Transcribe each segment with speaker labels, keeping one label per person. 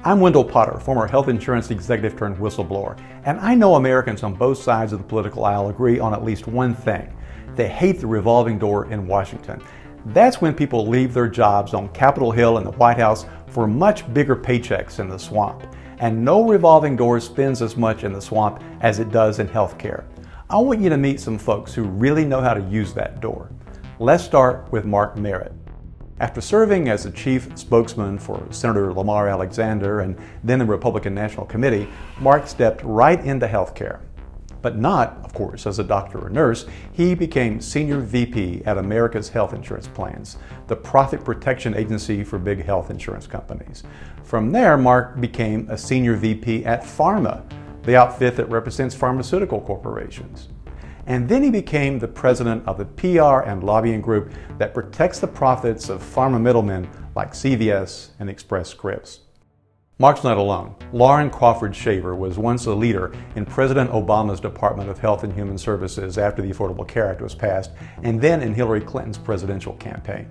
Speaker 1: I'm Wendell Potter, former health insurance executive turned whistleblower, and I know Americans on both sides of the political aisle agree on at least one thing. They hate the revolving door in Washington. That's when people leave their jobs on Capitol Hill and the White House for much bigger paychecks in the swamp. And no revolving door spends as much in the swamp as it does in healthcare. I want you to meet some folks who really know how to use that door. Let's start with Mark Merritt. After serving as the chief spokesman for Senator Lamar Alexander and then the Republican National Committee, Mark stepped right into healthcare. But not, of course, as a doctor or nurse. He became Senior VP at America's Health Insurance Plans, the profit protection agency for big health insurance companies. From there, Mark became a Senior VP at Pharma, the outfit that represents pharmaceutical corporations. And then he became the president of the PR and lobbying group that protects the profits of pharma middlemen like CVS and Express Scripts. Mark's not alone. Lauren Crawford Shaver was once a leader in President Obama's Department of Health and Human Services after the Affordable Care Act was passed, and then in Hillary Clinton's presidential campaign.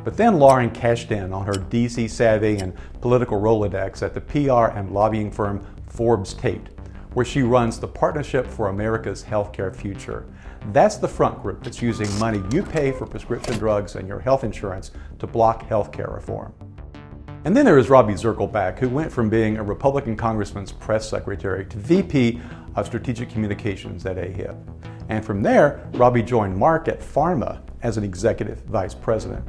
Speaker 1: But then Lauren cashed in on her DC savvy and political Rolodex at the PR and lobbying firm Forbes Tate, where she runs the Partnership for America's Healthcare Future. That's the front group that's using money you pay for prescription drugs and your health insurance to block healthcare reform. And then there is Robbie Zirkleback, who went from being a Republican congressman's press secretary to VP of Strategic Communications at AHIP. And from there, Robbie joined Mark at Pharma as an executive vice president.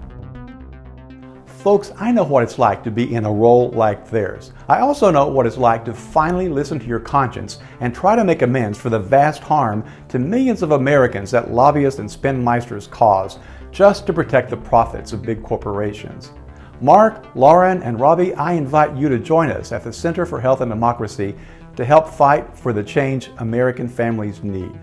Speaker 1: Folks, I know what it's like to be in a role like theirs. I also know what it's like to finally listen to your conscience and try to make amends for the vast harm to millions of Americans that lobbyists and spinmeisters cause just to protect the profits of big corporations. Mark, Lauren, and Robbie, I invite you to join us at the Center for Health and Democracy to help fight for the change American families need.